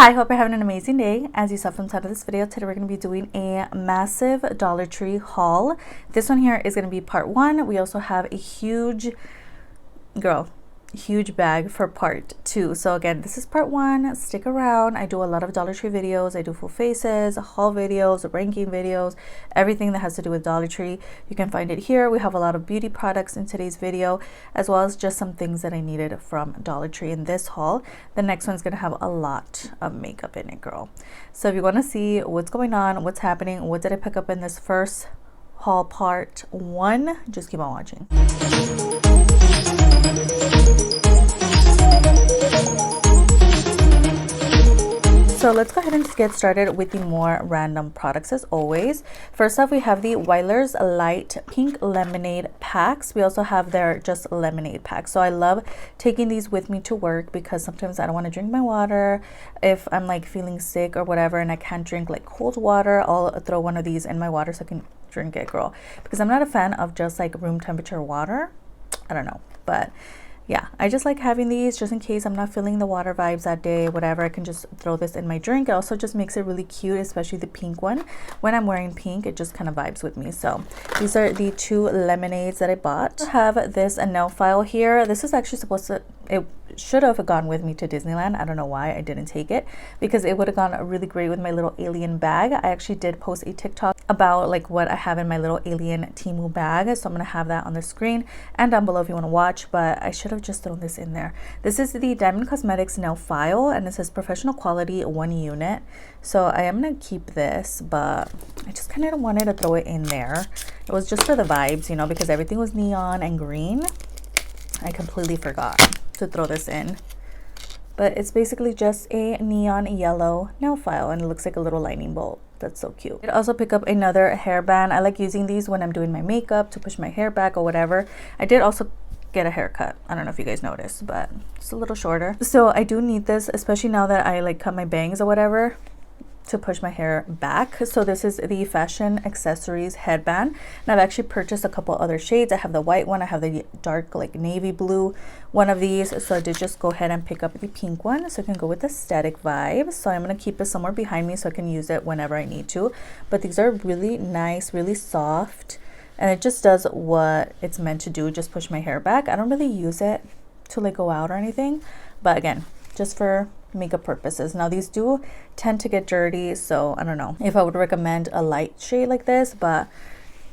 Hi, hope you're having an amazing day. As you saw from the title of this video, today we're going to be doing a massive Dollar Tree haul. This one here is going to be part one. We also have a huge bag for part two. So again, this is part one. Stick around. I do a lot of Dollar Tree videos. I do full faces, haul videos, ranking videos, everything that has to do with Dollar Tree. You can find it here. We have a lot of beauty products in today's video, as well as just some things that I needed from Dollar Tree in this haul. The next one's going to have a lot of makeup in it, girl. So if you want to see what's going on, what's happening, what did I pick up in this first haul part one, just keep on watching. So let's go ahead and get started with the more random products as always. First off, we have the Wylers Light Pink Lemonade Packs. We also have their just lemonade packs. So I love taking these with me to work because sometimes I don't want to drink my water. If I'm like feeling sick or whatever and I can't drink like cold water, I'll throw one of these in my water so I can drink it, girl. Because I'm not a fan of just like room temperature water. I don't know, but yeah, I just like having these just in case I'm not feeling the water vibes that day, whatever. I can just throw this in my drink. It also just makes it really cute, especially the pink one. When I'm wearing pink, it just kind of vibes with me. So these are the two lemonades that I bought. I have this nail file here. This is actually supposed to, it should have gone with me to Disneyland. I don't know why I didn't take it, because it would have gone really great with my little alien bag. I actually did post a TikTok about like what I have in my little alien Temu bag, so I'm gonna have that on the screen and down below if you want to watch, but I should have just thrown this in there. This is the Diamond Cosmetics nail file and it says professional quality 1 unit. So I am gonna keep this, but I just kind of wanted to throw it in there. It was just for the vibes, you know, because everything was neon and green. I completely forgot to throw this in, but it's basically just a neon yellow nail file and it looks like a little lightning bolt. That's so cute. I also pick up another hairband. I like using these when I'm doing my makeup to push my hair back or whatever. I did also get a haircut. I don't know if you guys noticed, but it's a little shorter. So I do need this, especially now that I like cut my bangs or whatever, to push my hair back. So this is the Fashion Accessories headband, and I've actually purchased a couple other shades. I have the white one, I have the dark like navy blue one of these, so I did just go ahead and pick up the pink one so I can go with the static vibe. So I'm going to keep it somewhere behind me so I can use it whenever I need to. But these are really nice, really soft, and it just does what it's meant to do, just push my hair back. I don't really use it to like go out or anything, but again, just for makeup purposes. Now these do tend to get dirty, so I don't know if I would recommend a light shade like this, but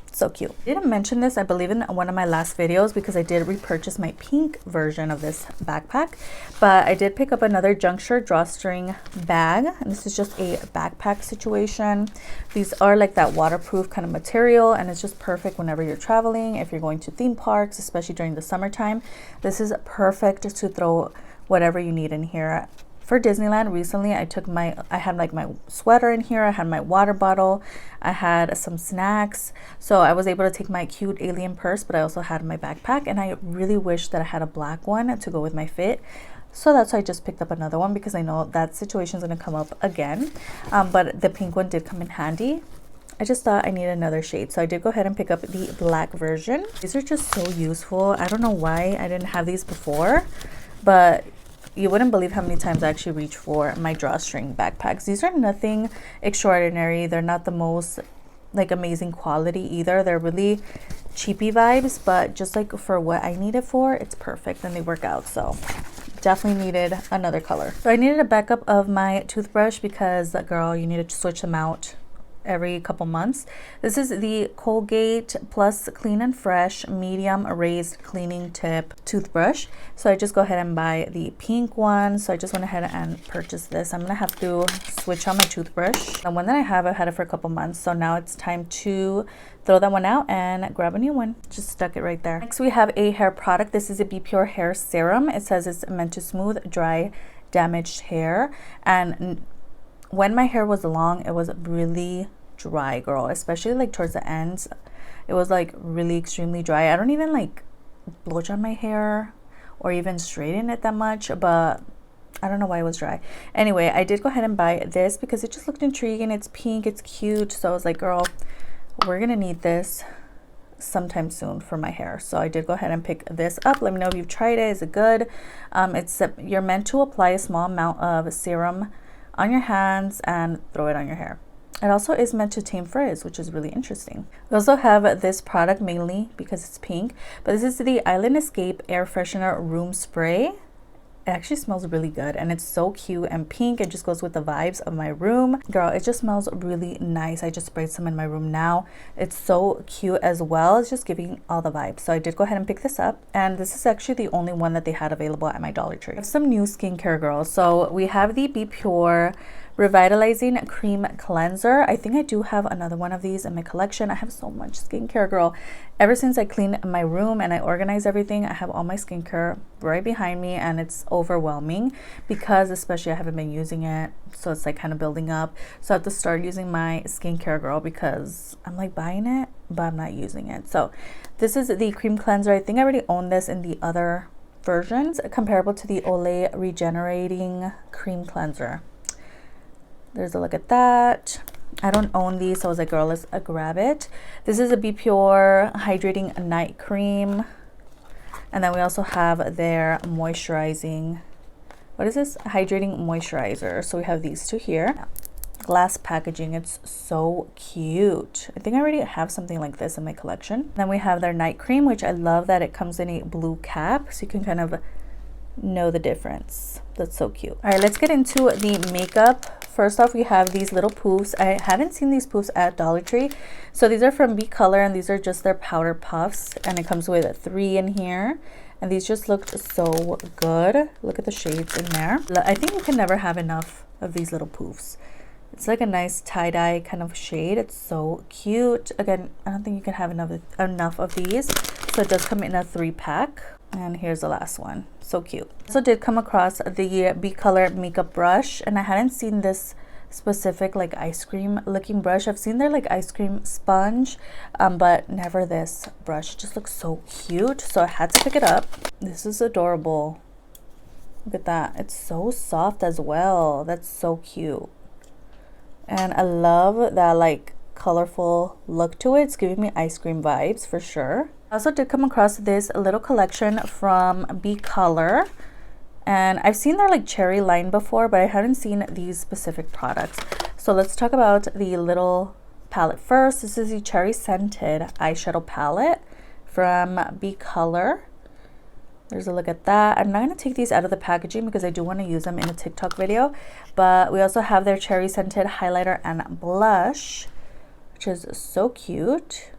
so cute. I didn't mention this, I believe, in one of my last videos because I did repurchase my pink version of this backpack, but I did pick up another Juncture drawstring bag, and this is just a backpack situation. These are like that waterproof kind of material, and it's just perfect whenever you're traveling. If you're going to theme parks, especially during the summertime, this is perfect to throw whatever you need in here. For Disneyland recently, I had like my sweater in here, I had my water bottle, I had some snacks, so I was able to take my cute alien purse, but I also had my backpack, and I really wish that I had a black one to go with my fit. So that's why I just picked up another one, because I know that situation is going to come up again, but the pink one did come in handy. I just thought I needed another shade, so I did go ahead and pick up the black version. These are just so useful. I don't know why I didn't have these before, but you wouldn't believe how many times I actually reach for my drawstring backpacks. These are nothing extraordinary. They're not the most like amazing quality either. They're really cheapy vibes, but just like for what I need it for, it's perfect and they work out. So definitely needed another color. So I needed a backup of my toothbrush because, girl, you need to switch them out every couple months. This is the Colgate Plus Clean and Fresh Medium Raised Cleaning Tip toothbrush. So I just go ahead and buy the pink one. So I just went ahead and purchased this. I'm gonna have to switch on my toothbrush. The one that I have, I've had it for a couple months, so now it's time to throw that one out and grab a new one. Just stuck it right there. Next we have a hair product. This is a Be Pure hair serum. It says it's meant to smooth dry damaged hair, and when my hair was long, it was really dry, girl, especially like towards the ends. It was like really extremely dry. I don't even like blow dry my hair or even straighten it that much, but I don't know why it was dry. Anyway, I did go ahead and buy this because it just looked intriguing. It's pink, it's cute, so I was like, girl, we're gonna need this sometime soon for my hair. So I did go ahead and pick this up. Let me know if you've tried it. Is it good? You're meant to apply a small amount of serum on your hands and throw it on your hair. It also is meant to tame frizz, which is really interesting. We also have this product mainly because it's pink, but this is the Island Escape Air Freshener Room Spray. It actually smells really good and it's so cute and pink. It just goes with the vibes of my room. Girl, it just smells really nice. I just sprayed some in my room now. It's so cute as well. It's just giving all the vibes. So I did go ahead and pick this up, and this is actually the only one that they had available at my Dollar Tree. I have some new skincare, girls. So we have the Be Pure Revitalizing Cream Cleanser. I think I do have another one of these in my collection. I have so much skincare, girl. Ever since I cleaned my room and I organized everything, I have all my skincare right behind me, and it's overwhelming because especially I haven't been using it, so it's like kind of building up. So I have to start using my skincare, girl, because I'm like buying it but I'm not using it. So this is the cream cleanser. I think I already own this in the other versions, comparable to the Olay Regenerating Cream Cleanser. There's a look at that. I don't own these, so I was like, girl, let's grab it. This is a Be Pure Hydrating Night Cream. And then we also have their moisturizing, what is this? Hydrating moisturizer. So we have these two here. Glass packaging. It's so cute. I think I already have something like this in my collection. Then we have their night cream, which I love that it comes in a blue cap, so you can kind of know the difference. That's so cute. All right, let's get into the makeup. First off, we have these little poofs. I haven't seen these poofs at Dollar Tree. So these are from Be Color, and these are just their powder puffs, and it comes with 3 in here. And these just looked so good. Look at the shades in there. I think you can never have enough of these little poofs. It's like a nice tie-dye kind of shade. It's so cute. Again, I don't think you can have enough of these. So it does come in a 3-pack. And here's the last one. So cute. Also did come across the Be Color makeup brush, and I hadn't seen this specific like ice cream looking brush. I've seen their like ice cream sponge, but never this brush. It just looks so cute, so I had to pick it up. This is adorable. Look at that. It's so soft as well. That's so cute. And I love that like colorful look to it. It's giving me ice cream vibes for sure. I also did come across this little collection from Be Color, and I've seen their like cherry line before, but I hadn't seen these specific products. So let's talk about the little palette first. This is the cherry scented eyeshadow palette from Be Color. There's a look at that. I'm not going to take these out of the packaging because I do want to use them in a TikTok video, but we also have their cherry scented highlighter and blush, which is so cute.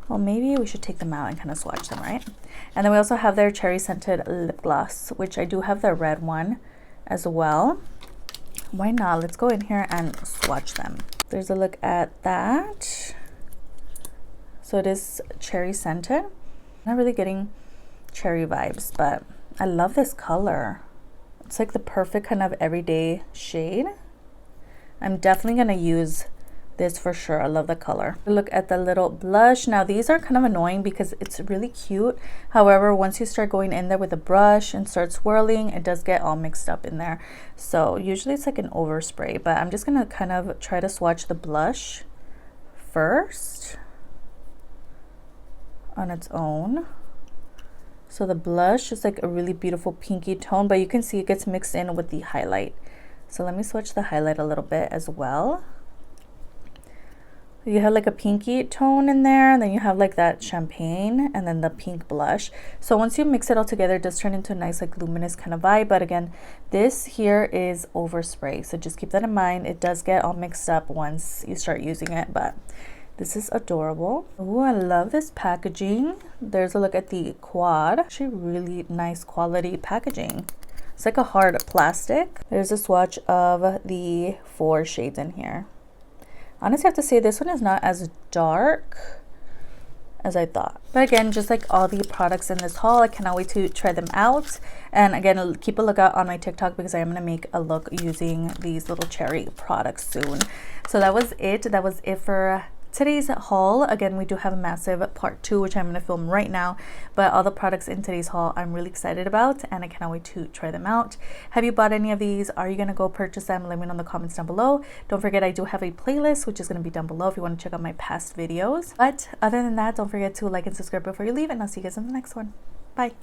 Well, maybe we should take them out and kind of swatch them, right? And then we also have their cherry scented lip gloss, which I do have the red one as well. Why not? Let's go in here and swatch them. There's a look at that. So it is cherry scented. Not really getting cherry vibes, but I love this color. It's like the perfect kind of everyday shade. I'm definitely going to use this for sure. I love the color. Look at the little blush. Now these are kind of annoying because it's really cute. However, once you start going in there with a brush and start swirling, it does get all mixed up in there. So usually it's like an overspray, but I'm just gonna kind of try to swatch the blush first on its own. So the blush is like a really beautiful pinky tone, but you can see it gets mixed in with the highlight. So let me swatch the highlight a little bit as well. You have like a pinky tone in there, and then you have like that champagne and then the pink blush. So once you mix it all together, it does turn into a nice like luminous kind of vibe. But again, this here is overspray, so just keep that in mind. It does get all mixed up once you start using it, but this is adorable. Oh, I love this packaging. There's a look at the quad. Actually really nice quality packaging. It's like a hard plastic. There's a swatch of the 4 shades in here. Honestly, I have to say this one is not as dark as I thought. But again, just like all the products in this haul, I cannot wait to try them out. And again, keep a lookout on my TikTok because I am going to make a look using these little cherry products soon. So that was it. That was it for today's haul. Again, we do have a massive part 2, which I'm going to film right now, but all the products in today's haul I'm really excited about, and I cannot wait to try them out. Have you bought any of these? Are you going to go purchase them? Let me know in the comments down below. Don't forget, I do have a playlist which is going to be down below if you want to check out my past videos. But other than that, don't forget to like and subscribe before you leave, and I'll see you guys in the next one. Bye.